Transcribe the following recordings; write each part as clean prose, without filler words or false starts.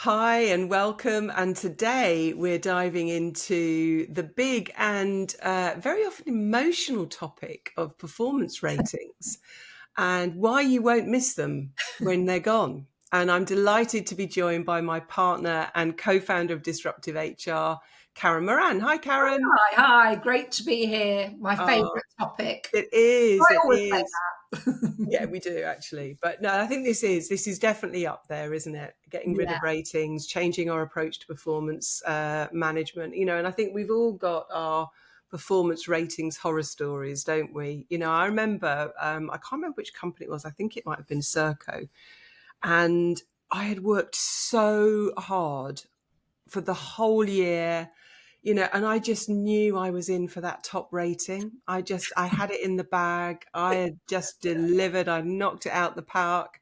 Hi and welcome. And today we're diving into the big and very often emotional topic of performance ratings and why you won't miss them when they're gone. And I'm delighted to be joined by my partner and co-founder of Disruptive HR, Karen Moran. Hi, Karen. Hi, great to be here. My Oh, favourite topic. it is. I It always say is. Yeah, that. we do actually. But no, I think this is definitely up there, isn't it? Getting rid Yeah, of ratings, changing our approach to performance management, and I think we've all got our performance ratings horror stories, don't we? I remember, I can't remember which company it was. I think it might have been Serco. And I had worked so hard for the whole year, and I just knew I was in for that top rating. I had it in the bag. I had just delivered. I knocked it out the park.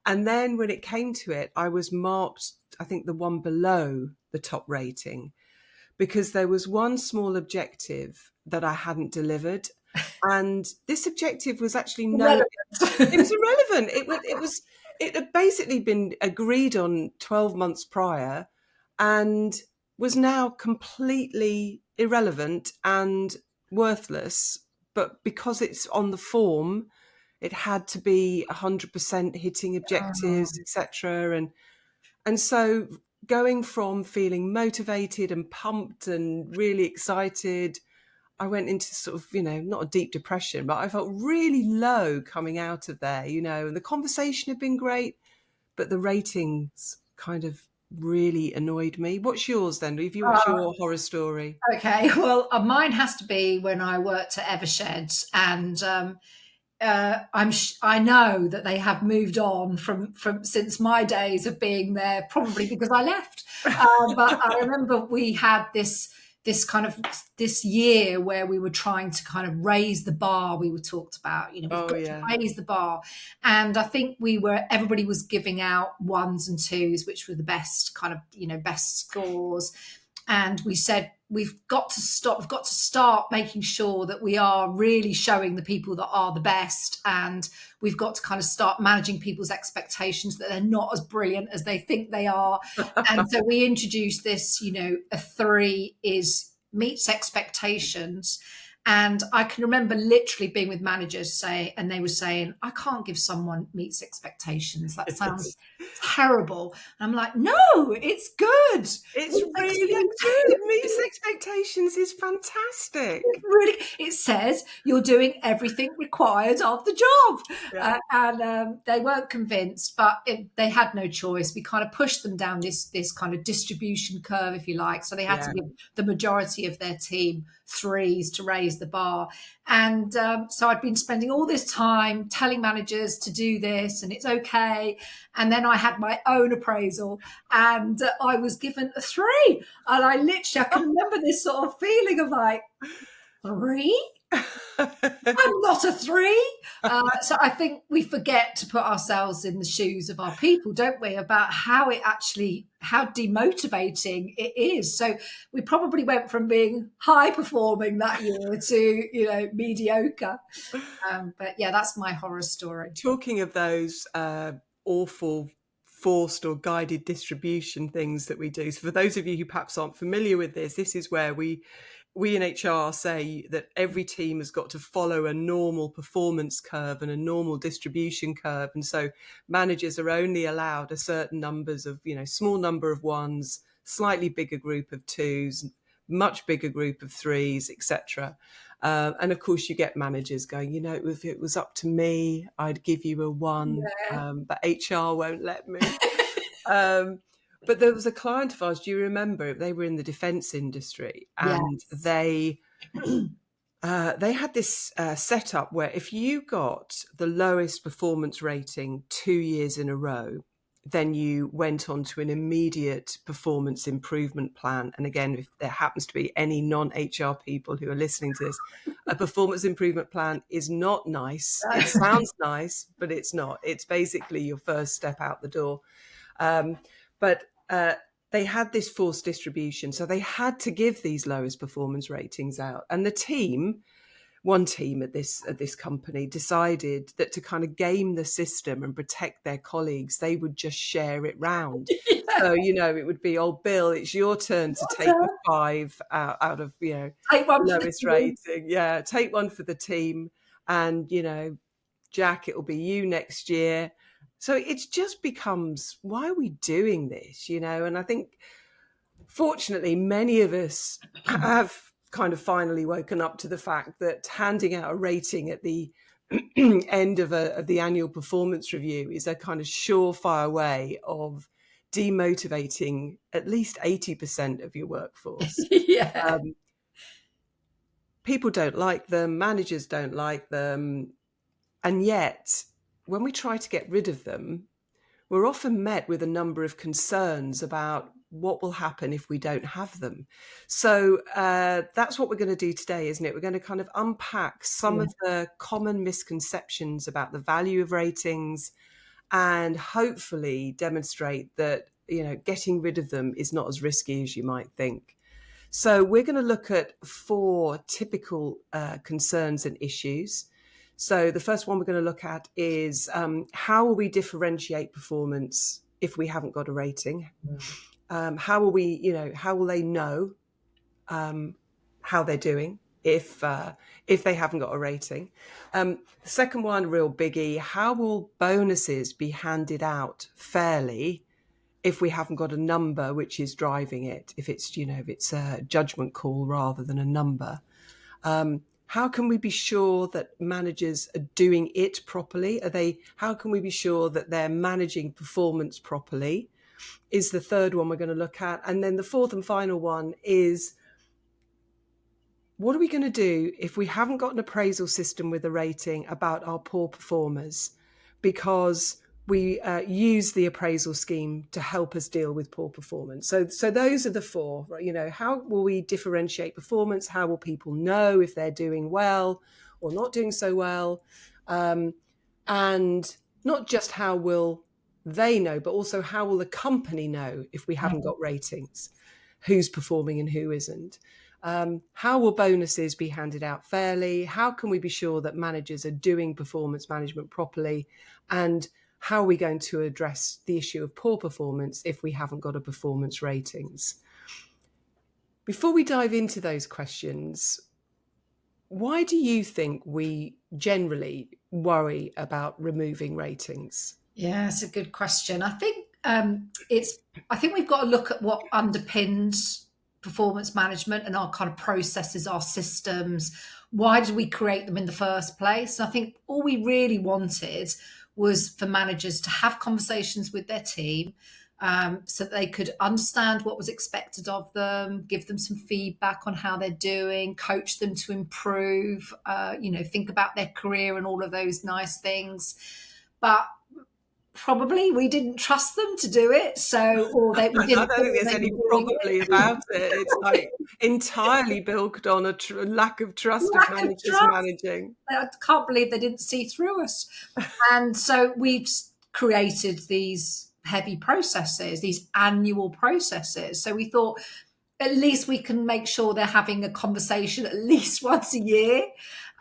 And then when it came to it, I was marked, I think, the one below the top rating because there was one small objective that I hadn't delivered. And this objective was actually it was relevant. irrelevant. It had basically been agreed on 12 months prior and was now completely irrelevant and worthless. But because it's on the form, it had to be 100% hitting objectives, Oh, etc. And so going from feeling motivated and pumped and really excited, I went into sort of, not a deep depression, but I felt really low coming out of there, and the conversation had been great, but the ratings kind of really annoyed me. What's yours then? What's oh, your horror story? okay. Well, mine has to be when I worked at Eversheds, and I know that they have moved on from since my days of being there, probably because I left. But I remember we had this kind of this year where we were trying to kind of raise the bar. We were talked about, we've Oh, got to yeah. raise the bar, and I think everybody was giving out ones and twos, which were the best kind of best scores, and we said we've got to stop, we've got to start making sure that we are really showing the people that are the best, and we've got to kind of start managing people's expectations that they're not as brilliant as they think they are. And so we introduced this, a 3 is meets expectations. And I can remember literally being with managers and they were saying, I can't give someone meets expectations. That sounds terrible. And I'm like, no, it's good. It's Meets really good. Meets expectations. expectations is fantastic. It really, it says you're doing everything required of the job. Yeah. And they weren't convinced, but they had no choice. We kind of pushed them down this kind of distribution curve, if you like. So they had Yeah. to give the majority of their team 3s to raise the bar. And so I'd been spending all this time telling managers to do this and it's okay. And then I had my own appraisal and I was given a 3. And I can remember this sort of feeling of like, 3? I'm not a 3. So I think we forget to put ourselves in the shoes of our people, don't we? About how demotivating it is. So we probably went from being high performing that year to, mediocre. But yeah, that's my horror story. Talking of those awful forced or guided distribution things that we do. So for those of you who perhaps aren't familiar with this is where we in HR say that every team has got to follow a normal performance curve and a normal distribution curve. And so managers are only allowed a certain numbers of, small number of 1s, slightly bigger group of 2s, much bigger group of 3s, etc. And of course, you get managers going, if it was up to me, I'd give you a 1, Yeah. but HR won't let me. But there was a client of ours, do you remember? They were in the defence industry and Yes. they had this setup where if you got the lowest performance rating 2 years in a row, then you went on to an immediate performance improvement plan. And again, if there happens to be any non-HR people who are listening to this, a performance improvement plan is not nice. It sounds nice, but it's not. It's basically your first step out the door. But they had this forced distribution. So they had to give these lowest performance ratings out. And one team at this company decided that to kind of game the system and protect their colleagues, they would just share it round. So, it would be, oh, Bill, it's your turn to take a 5 out of, Take one for the lowest team. rating. Yeah, take one for the team. And, Jack, it'll be you next year. So it just becomes, why are we doing this? And I think, fortunately, many of us have kind of finally woken up to the fact that handing out a rating at the end of the annual performance review is a kind of surefire way of demotivating at least 80% of your workforce. Yeah. People don't like them, managers don't like them, and yet when we try to get rid of them, we're often met with a number of concerns about what will happen if we don't have them. So that's what we're going to do today, isn't it? We're going to kind of unpack some Yeah. of the common misconceptions about the value of ratings and hopefully demonstrate that, getting rid of them is not as risky as you might think. So we're going to look at 4 typical concerns and issues. So the first one we're going to look at is how will we differentiate performance if we haven't got a rating? How will they know how they're doing if they haven't got a rating? The second one, real biggie, how will bonuses be handed out fairly if we haven't got a number which is driving it, if it's a judgment call rather than a number? How can we be sure that managers are doing it properly? How can we be sure that they're managing performance properly? Is the third one we're going to look at. And then the fourth and final one is, what are we going to do if we haven't got an appraisal system with a rating about our poor performers? Because we use the appraisal scheme to help us deal with poor performance. So those are the 4. How will we differentiate performance? How will people know if they're doing well or not doing so well? And not just how will they know, but also how will the company know if we haven't got ratings? Who's performing and who isn't? How will bonuses be handed out fairly? How can we be sure that managers are doing performance management properly? And how are we going to address the issue of poor performance if we haven't got a performance ratings? Before we dive into those questions, why do you think we generally worry about removing ratings? Yeah, it's a good question. I think I think we've got to look at what underpins performance management and our kind of processes, our systems. Why did we create them in the first place? I think all we really wanted was for managers to have conversations with their team, so that they could understand what was expected of them, give them some feedback on how they're doing, coach them to improve, think about their career and all of those nice things. But probably we didn't trust them to do it, we I didn't don't think think there's they any were doing probably it. about it. It's like entirely built on a lack of trust of Lack of managers trust. managing. I can't believe they didn't see through us. And so we've created these heavy processes, these annual processes. So we thought, at least we can make sure they're having a conversation at least once a year.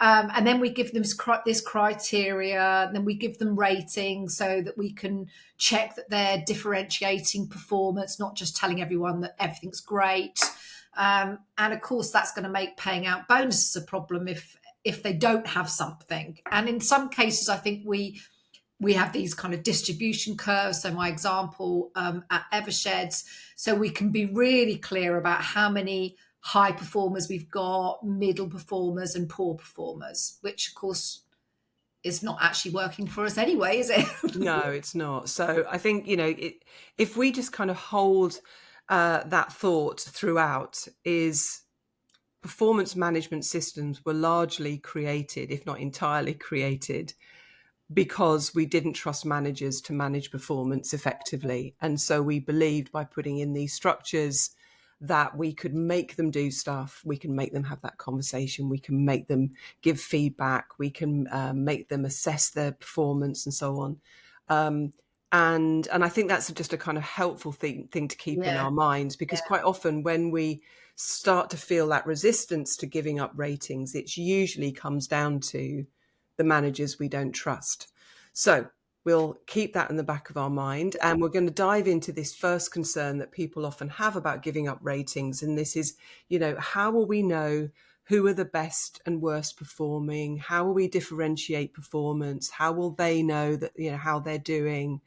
And then we give them this criteria, and then we give them ratings so that we can check that they're differentiating performance, not just telling everyone that everything's great. And of course, that's going to make paying out bonuses a problem if they don't have something. And in some cases, I think we have these kind of distribution curves. So my example at Eversheds, so we can be really clear about how many high performers we've got, middle performers and poor performers, which of course is not actually working for us anyway, is it? No, it's not. So I think, if we just kind of hold that thought throughout, is performance management systems were largely created, if not entirely created, because we didn't trust managers to manage performance effectively. And so we believed by putting in these structures that we could make them do stuff, we can make them have that conversation, we can make them give feedback, we can make them assess their performance and so on. And I think that's just a kind of helpful thing to keep in Yeah. our minds, because quite often when we start to feel that resistance to giving up ratings, it usually comes down to the managers we don't trust. So we'll keep that in the back of our mind, and we're going to dive into this first concern that people often have about giving up ratings. And this is, how will we know who are the best and worst performing? How will we differentiate performance? How will they know that, how they're doing?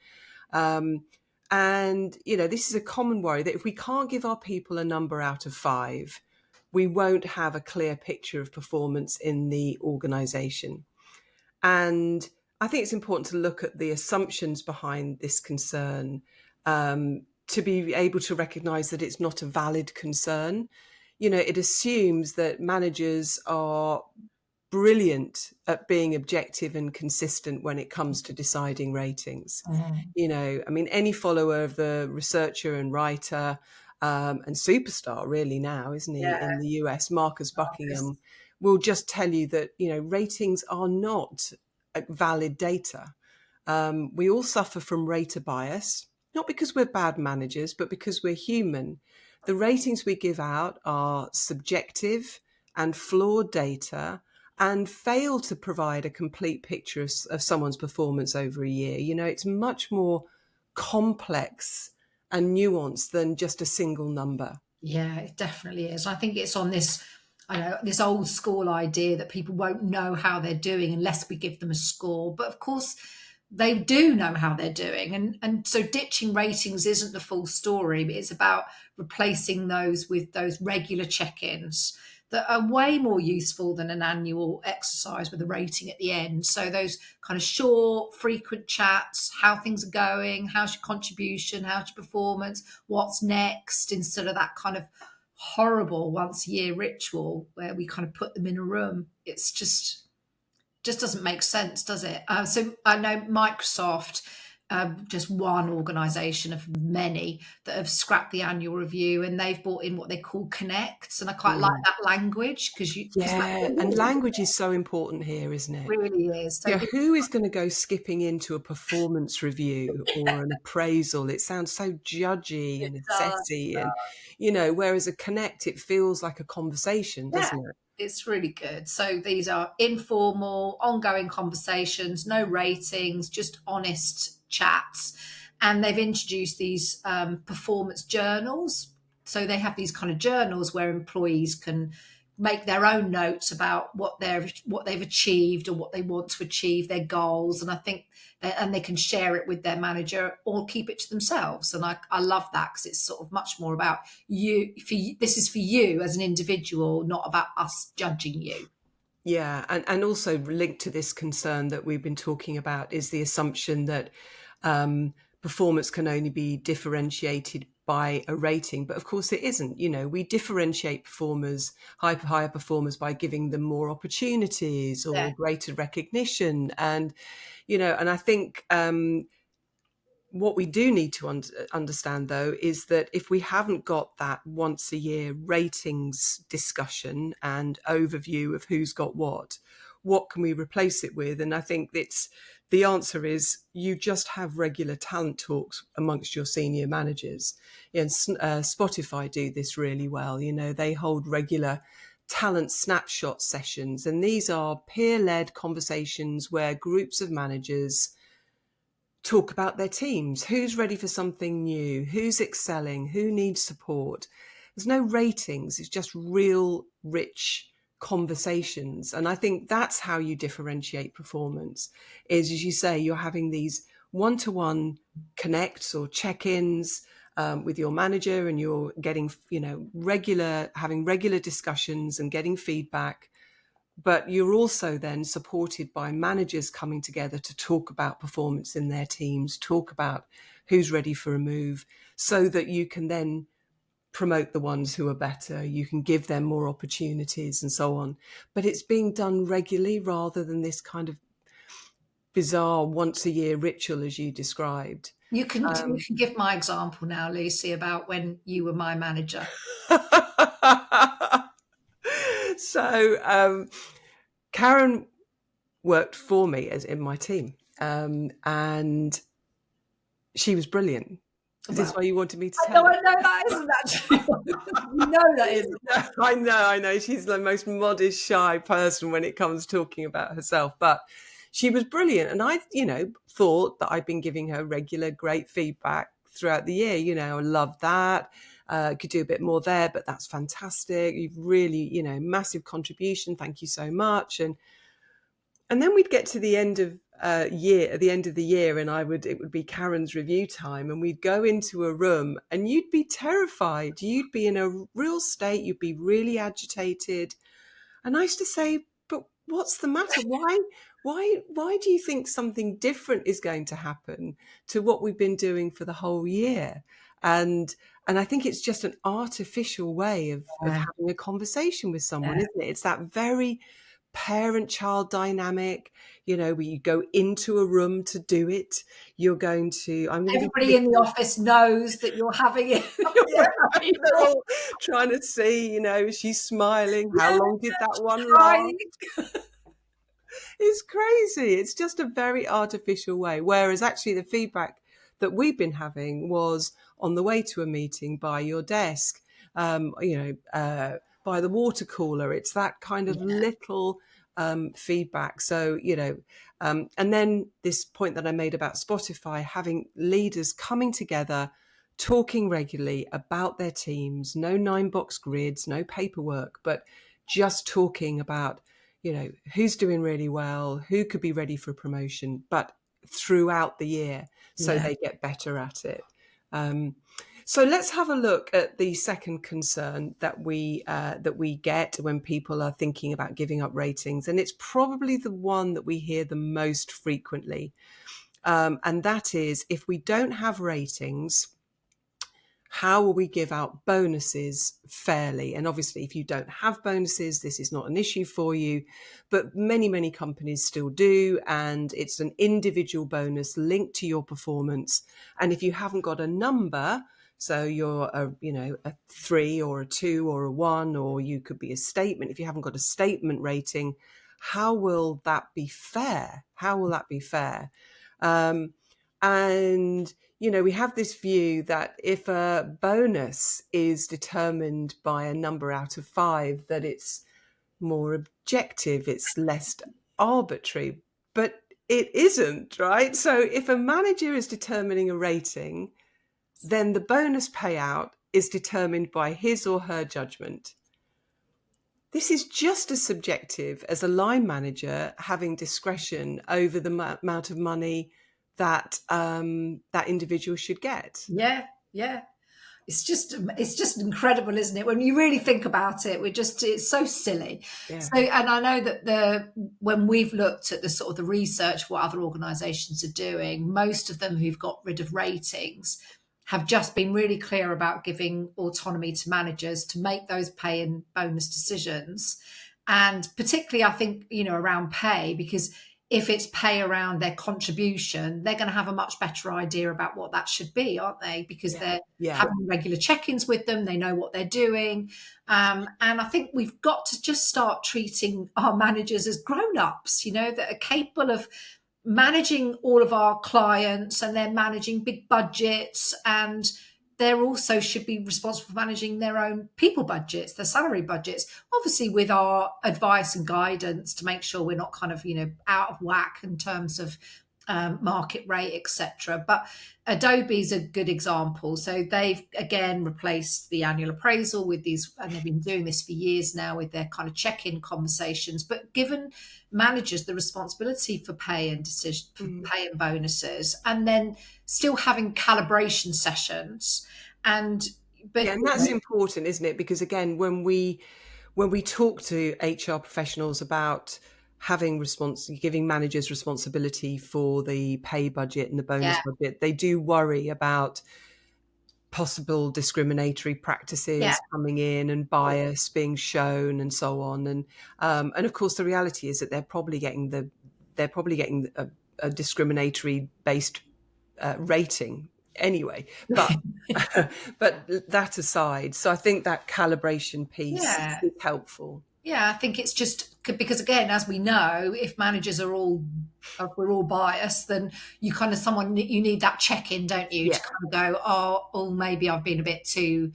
And, this is a common worry that if we can't give our people a number out of 5, we won't have a clear picture of performance in the organization. And I think it's important to look at the assumptions behind this concern, to be able to recognize that it's not a valid concern. It assumes that managers are brilliant at being objective and consistent when it comes to deciding ratings. Any follower of the researcher and writer and superstar really now, isn't he, in the US, Marcus Buckingham, will just tell you that, ratings are not valid data. We all suffer from rater bias, not because we're bad managers, but because we're human. The ratings we give out are subjective and flawed data and fail to provide a complete picture of someone's performance over a year. It's much more complex and nuanced than just a single number. Yeah, it definitely is. I think it's on this, this old school idea that people won't know how they're doing unless we give them a score. But of course, they do know how they're doing. And so ditching ratings isn't the full story, but it's about replacing those with those regular check-ins that are way more useful than an annual exercise with a rating at the end. So those kind of short, frequent chats, how things are going, how's your contribution, how's your performance, what's next, instead of that kind of horrible once a year ritual where we kind of put them in a room. It's just doesn't make sense, does it? So I know Microsoft, just one organization of many that have scrapped the annual review, and they've brought in what they call connects. And I quite like that language because and language is so important here, isn't it? Really is. So who is going to go skipping into a performance review or an appraisal? It sounds so judgy and assessy, and whereas a connect, it feels like a conversation, doesn't it? It's really good. So these are informal, ongoing conversations, no ratings, just honest chats. And they've introduced these performance journals. So they have these kind of journals where employees can make their own notes about what they've achieved or what they want to achieve, their goals. And I think and they can share it with their manager or keep it to themselves. And I love that because it's sort of much more about you. This is for you as an individual, not about us judging you. Yeah, and also linked to this concern that we've been talking about is the assumption that performance can only be differentiated by a rating, but of course it isn't. We differentiate higher performers by giving them more opportunities or greater recognition, and I think what we do need to understand, though, is that if we haven't got that once a year ratings discussion and overview of who's got what can we replace it with? And I think the answer is you just have regular talent talks amongst your senior managers. And Spotify do this really well. They hold regular talent snapshot sessions, and these are peer-led conversations where groups of managers talk about their teams. Who's ready for something new? Who's excelling? Who needs support? There's no ratings. It's just real, rich conversations. And I think that's how you differentiate performance is, as you say, you're having these one-to-one connects or check-ins with your manager, and you're getting, having regular discussions and getting feedback. But you're also then supported by managers coming together to talk about performance in their teams, talk about who's ready for a move, so that you can then promote the ones who are better. You can give them more opportunities and so on. But it's being done regularly rather than this kind of bizarre once a year ritual as you described. You can give my example now, Lucy, about when you were my manager. So Karen worked for me as in my team, and she was brilliant. Is this why you wanted me to tell? I know that isn't actually. You know that isn't. I know. She's the most modest, shy person when it comes to talking about herself. But she was brilliant. And I, thought that I'd been giving her regular great feedback throughout the year. I love that. Could do a bit more there, but that's fantastic. You've really, massive contribution. Thank you so much. And then we'd get to the end of at the end of the year, and it would be Karen's review time, and we'd go into a room, and you'd be terrified. You'd be in a real state. You'd be really agitated. And I used to say, but what's the matter? Why do you think something different is going to happen to what we've been doing for the whole year? And I think it's just an artificial way of having a conversation with someone, isn't it? It's that very parent-child dynamic, where you go into a room to do it. I'm going to Everybody in the office knows that you're having it. Yeah, they're all trying to see, she's smiling. How long did that one last? It's crazy. It's just a very artificial way. Whereas actually the feedback that we've been having was on the way to a meeting, by your desk, by the water cooler. It's that kind of little feedback. So, and then this point that I made about Spotify, having leaders coming together, talking regularly about their teams, no 9-box grids, no paperwork, but just talking about, who's doing really well, who could be ready for promotion, but throughout the year, so they get better at it. So let's have a look at the second concern that we get when people are thinking about giving up ratings, and it's probably the one that we hear the most frequently, and that is, if we don't have ratings, how will we give out bonuses fairly? And obviously, if you don't have bonuses, this is not an issue for you, but many, many companies still do. And it's an individual bonus linked to your performance. And if you haven't got a number, so you're a 3 or a 2 or a 1, or you could be a statement. If you haven't got a statement rating, how will that be fair? How will that be fair? And we have this view that if a bonus is determined by a number out of 5, that it's more objective, it's less arbitrary, but it isn't, right? So if a manager is determining a rating, then the bonus payout is determined by his or her judgment. This is just as subjective as a line manager having discretion over the amount of money that that individual should get. Yeah. It's just incredible, isn't it? When you really think about it, it's so silly. Yeah. So, and I know that when we've looked at the sort of the research, what other organisations are doing, most of them who've got rid of ratings have just been really clear about giving autonomy to managers to make those pay and bonus decisions. And particularly, I think, around pay, because if it's pay around their contribution, they're going to have a much better idea about what that should be, aren't they? Because they're having regular check-ins with them. They know what they're doing. And I think we've got to just start treating our managers as grown-ups, that are capable of managing all of our clients, and they're managing big budgets, and they also should be responsible for managing their own people budgets, their salary budgets, obviously with our advice and guidance to make sure we're not kind of, out of whack in terms of market rate, etc. But Adobe's a good example. So they've again replaced the annual appraisal with these, and they've been doing this for years now with their kind of check-in conversations, but given managers the responsibility for pay and pay and bonuses, and then still having calibration sessions. And that's important, isn't it? Because again, when we talk to HR professionals about giving managers responsibility for the pay budget and the bonus budget, they do worry about possible discriminatory practices coming in and bias being shown and so on. And of course, the reality is that they're probably getting a discriminatory based rating anyway. But but that aside, so I think that calibration piece is helpful. Yeah, I think it's just because, again, as we know, if managers we're all biased, then you need that check-in, don't you, to kind of go, oh, maybe I've been a bit too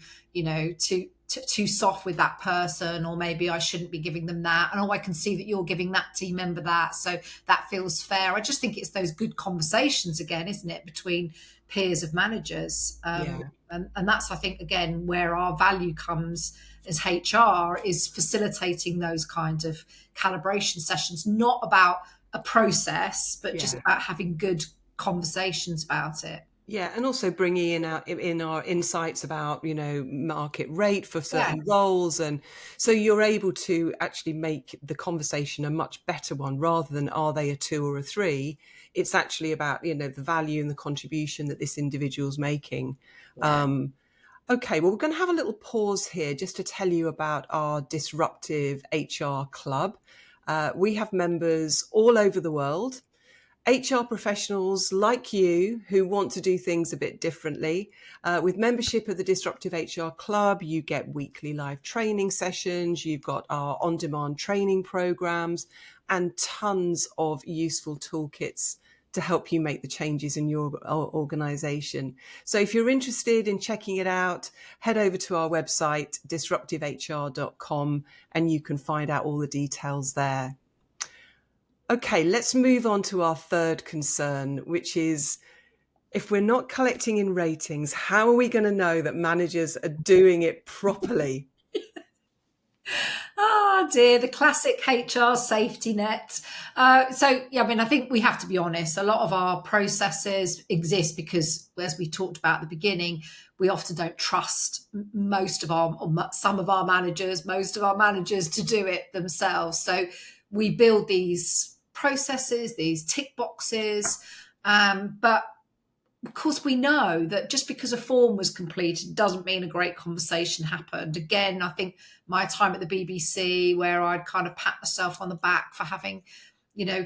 too soft with that person, or maybe I shouldn't be giving them that. And I can see that you're giving that team member that, so that feels fair. I just think it's those good conversations again, isn't it, between peers of managers. Yeah. And that's, I think, again, where our value comes as HR, is facilitating those kind of calibration sessions, not about a process, but just Yeah. about having good conversations about it. Yeah, and also bringing in our insights about, market rate for Yeah, certain roles, and so you're able to actually make the conversation a much better one, rather than are they a 2 or a 3. It's actually about, the value and the contribution that this individual's making. yeah. Okay, well, we're going to have a little pause here just to tell you about our Disruptive HR Club. We have members all over the world, HR professionals like you who want to do things a bit differently. With membership of the Disruptive HR Club, you get weekly live training sessions, you've got our on-demand training programs, and tons of useful toolkits to help you make the changes in your organization. So if you're interested in checking it out, head over to our website, disruptivehr.com, and you can find out all the details there. Okay, let's move on to our third concern, which is, if we're not collecting in ratings, how are we going to know that managers are doing it properly? Oh dear, the classic HR safety net. Yeah, I mean, I think we have to be honest. A lot of our processes exist because, as we talked about at the beginning, we often don't trust some of our managers, most of our managers, to do it themselves. So we build these processes, these tick boxes, but of course, we know that just because a form was completed doesn't mean a great conversation happened. Again, I think my time at the BBC, where I'd kind of pat myself on the back for having,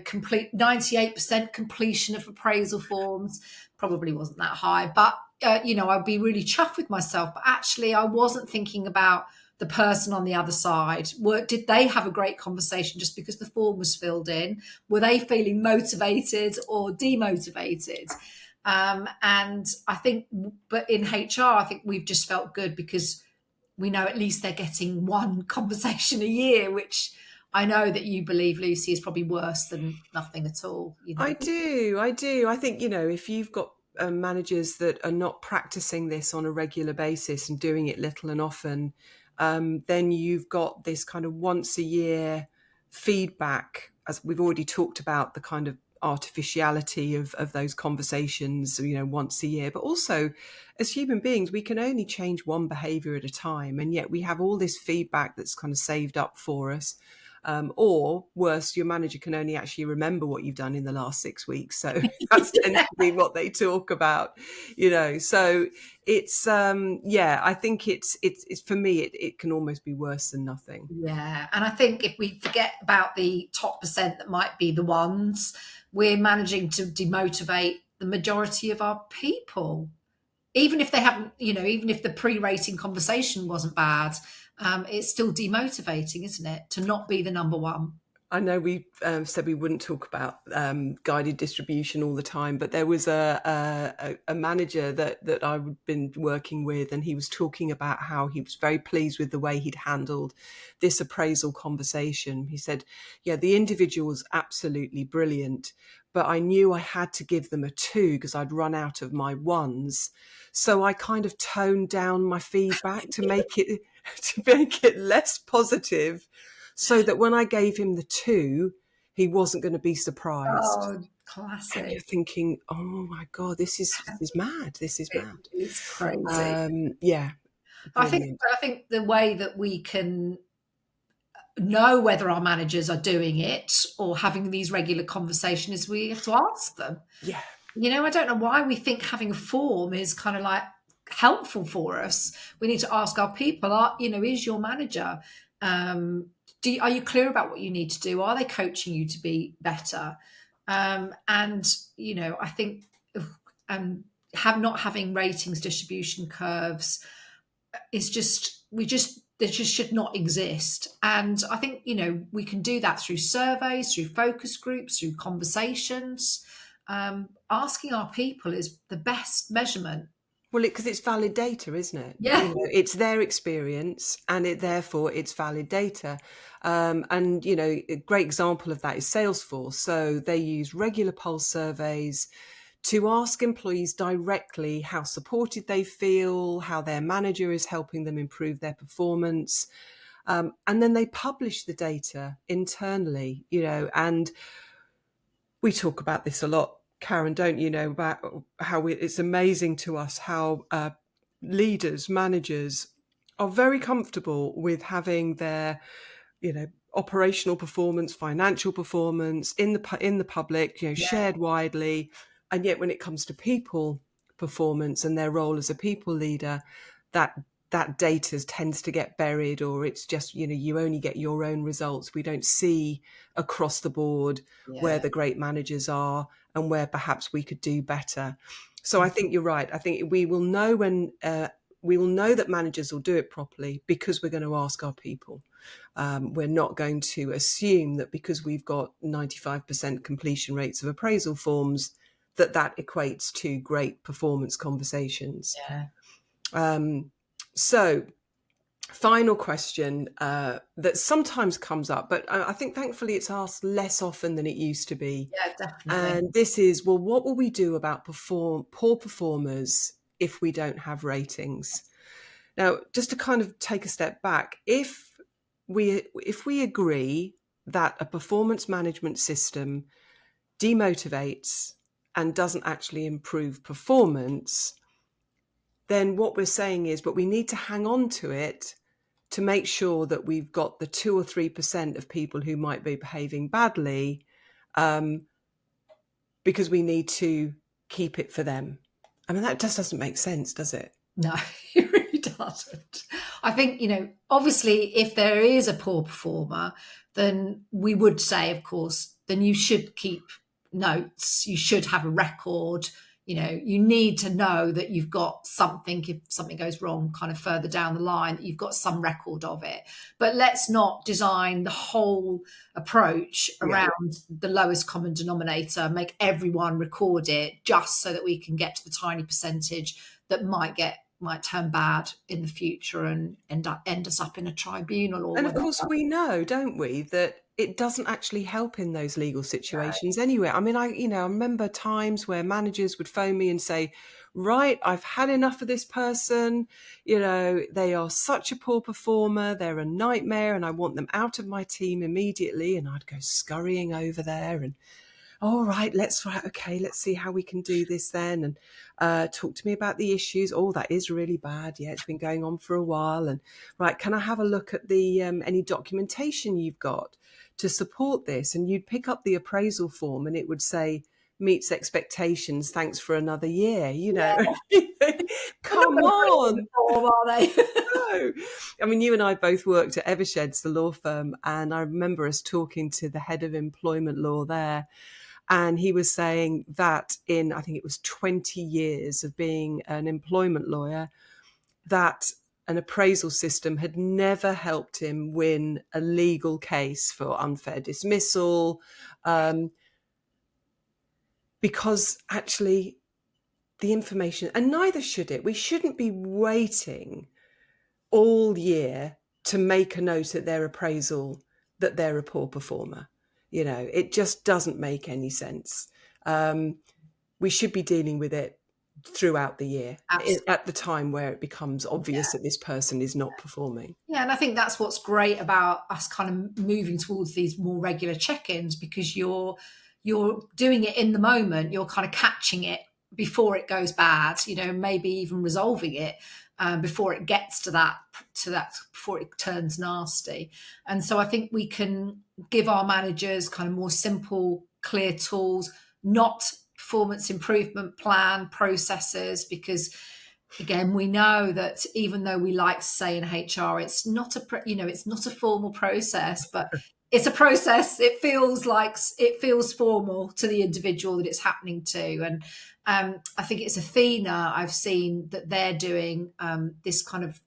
complete 98% completion of appraisal forms, probably wasn't that high, but I'd be really chuffed with myself. But actually, I wasn't thinking about the person on the other side. Did they have a great conversation just because the form was filled in? Were they feeling motivated or demotivated? And I think, but in HR, I think we've just felt good because we know at least they're getting one conversation a year, which I know that you believe, Lucy, is probably worse than nothing at all. I do. I think, if you've got managers that are not practicing this on a regular basis and doing it little and often, then you've got this kind of once a year feedback, as we've already talked about, the kind of artificiality of those conversations, once a year. But also, as human beings, we can only change one behavior at a time. And yet we have all this feedback that's kind of saved up for us. Or worse, your manager can only actually remember what you've done in the last 6 weeks. So that tends to be what they talk about, So it's, I think it's for me, it can almost be worse than nothing. Yeah. And I think if we forget about the top percent that might be the ones, we're managing to demotivate the majority of our people. Even if they haven't, even if the pre-rating conversation wasn't bad, it's still demotivating, isn't it, to not be the number one? I know we said we wouldn't talk about guided distribution all the time, but there was a manager that I've been working with, and he was talking about how he was very pleased with the way he'd handled this appraisal conversation. He said, yeah, the individual was absolutely brilliant, but I knew I had to give them a 2 because I'd run out of my 1s. So I kind of toned down my feedback to make it less positive, so that when I gave him the 2, he wasn't going to be surprised. Oh, And classic. you're thinking, oh my God, this is mad. This is It mad. is crazy. Yeah, I think brilliant. I think the way that we can know whether our managers are doing it or having these regular conversations is we have to ask them. Yeah. I don't know why we think having a form is kind of like helpful for us. We need to ask our people, is your manager, are you clear about what you need to do? Are they coaching you to be better? I think not having ratings distribution curves is they just should not exist. And I think, we can do that through surveys, through focus groups, through conversations. Asking our people is the best measurement. Well, because it's valid data, isn't it? Yeah. It's their experience, and therefore it's valid data. And a great example of that is Salesforce. So they use regular pulse surveys to ask employees directly how supported they feel, how their manager is helping them improve their performance. And then they publish the data internally, and we talk about this a lot, Karen, don't you know, about how it's amazing to us how leaders, managers are very comfortable with having their, operational performance, financial performance in the public, Yeah. shared widely. And yet when it comes to people performance and their role as a people leader, that that data tends to get buried, or it's just, you only get your own results. We don't see across the board where Yeah. the great managers are and where perhaps we could do better. So I think you're right. I think we will know we will know that managers will do it properly because we're going to ask our people. We're not going to assume that because we've got 95% completion rates of appraisal forms, that equates to great performance conversations. Yeah. So final question that sometimes comes up, but I think thankfully it's asked less often than it used to be. Yeah, definitely. And this is, well, what will we do about poor performers if we don't have ratings? Now, just to kind of take a step back, if we agree that a performance management system demotivates and doesn't actually improve performance, then what we're saying is, but we need to hang on to it to make sure that we've got the 2 or 3% of people who might be behaving badly, because we need to keep it for them. I mean, that just doesn't make sense, does it? No, it really doesn't. I think, obviously, if there is a poor performer, then we would say, of course, then you should keep notes. You should have a record. You need to know that you've got something, if something goes wrong kind of further down the line, that you've got some record of it. But let's not design the whole approach Yeah. around the lowest common denominator, make everyone record it just so that we can get to the tiny percentage that might turn bad in the future and end us up in a tribunal or And of whatever. course, we know, don't we, that it doesn't actually help in those legal situations anyway. I mean, I remember times where managers would phone me and say, right, I've had enough of this person. They are such a poor performer. They're a nightmare and I want them out of my team immediately. And I'd go scurrying over there and, all right, let's see how we can do this then. And talk to me about the issues. Oh, that is really bad. Yeah, it's been going on for a while. And right, can I have a look at the any documentation you've got to support this? And you'd pick up the appraisal form and it would say, meets expectations, thanks for another year. Yeah, they're not Come going to put it in the on. form, are they? No. I mean, you and I both worked at Eversheds, the law firm, and I remember us talking to the head of employment law there. And he was saying that in, I think it was 20 years of being an employment lawyer, that an appraisal system had never helped him win a legal case for unfair dismissal, because actually the information, and neither should it. We shouldn't be waiting all year to make a note at their appraisal that they're a poor performer. It just doesn't make any sense. We should be dealing with it throughout the year Absolutely. at the time where it becomes obvious that this person is not performing. Yeah, and I think that's what's great about us kind of moving towards these more regular check-ins, because you're doing it in the moment. You're kind of catching it before it goes bad. Maybe even resolving it before it gets to that before it turns nasty. And so I think we can give our managers kind of more simple, clear tools, not performance improvement plan processes, because again, we know that even though we like to say in HR, it's not it's not a formal process, but it's a process. It feels formal to the individual that it's happening to. And I think it's Athena. I've seen that they're doing this kind of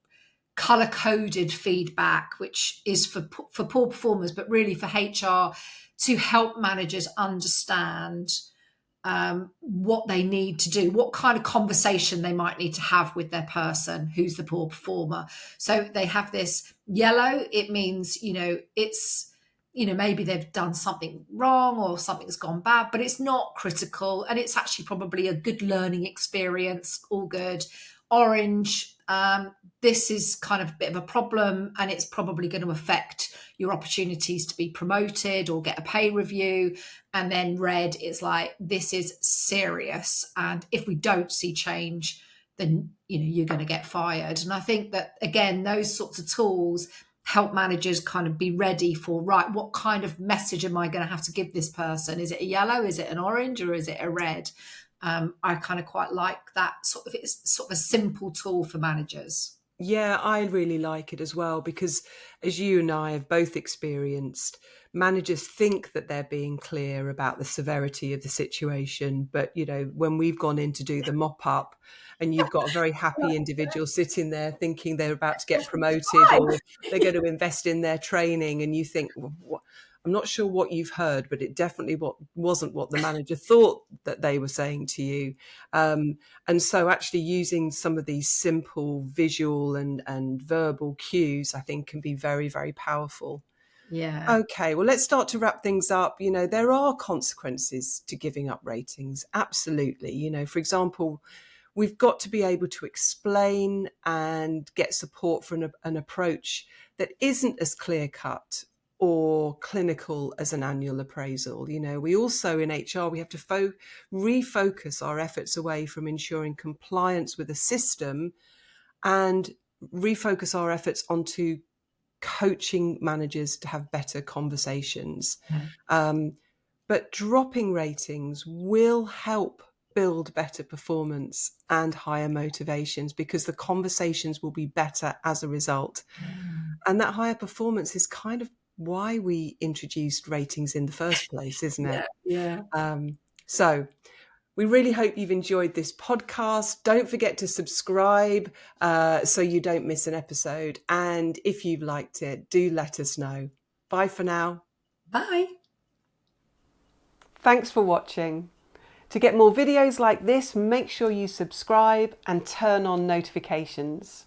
color coded feedback, which is for poor performers, but really for HR to help managers understand what they need to do, what kind of conversation they might need to have with their person who's the poor performer. So they have this yellow, it means, it's, maybe they've done something wrong or something's gone bad, but it's not critical and it's actually probably a good learning experience, all good. Orange, this is kind of a bit of a problem and it's probably going to affect your opportunities to be promoted or get a pay review. And then red is like, this is serious. And if we don't see change, then, you're going to get fired. And I think that, again, those sorts of tools help managers kind of be ready for, right, what kind of message am I going to have to give this person? Is it a yellow? Is it an orange? Or is it a red? I kind of quite like that it's sort of a simple tool for managers. Yeah, I really like it as well because, as you and I have both experienced, managers think that they're being clear about the severity of the situation. But, when we've gone in to do the mop up and you've got a very happy individual sitting there thinking they're about to get promoted or they're going to invest in their training, and you think, well, I'm not sure what you've heard, but it definitely wasn't what the manager thought that they were saying to you. And so actually using some of these simple visual and verbal cues, I think, can be very, very powerful. Yeah. Okay, well, let's start to wrap things up. There are consequences to giving up ratings. Absolutely. For example, we've got to be able to explain and get support for an approach that isn't as clear cut or clinical as an annual appraisal. We also in HR, we have to refocus our efforts away from ensuring compliance with a system and refocus our efforts onto coaching managers to have better conversations. Yeah. But dropping ratings will help build better performance and higher motivations because the conversations will be better as a result. And that higher performance is kind of why we introduced ratings in the first place, isn't it? Yeah. So we really hope you've enjoyed this podcast. Don't forget to subscribe so you don't miss an episode. And if you've liked it, do let us know. Bye for now. Bye. Thanks for watching. To get more videos like this, make sure you subscribe and turn on notifications.